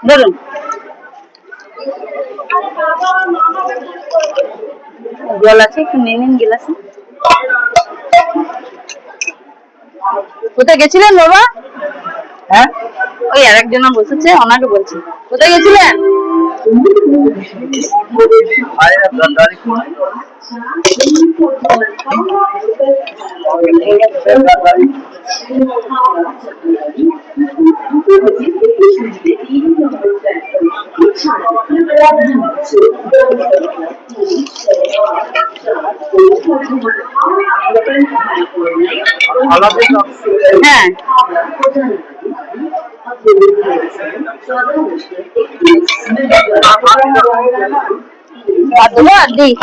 ধরুন জল আছে, একটু নিয়ে নিন গিলাসে। কোথায় গেছিলেন বাবা? হ্যাঁ, ওই আরেকজন বসেছে, ওনাকে বলছি কোথায় গেছিলেন? হ্যাঁ, বাদ দেবো আর দিই।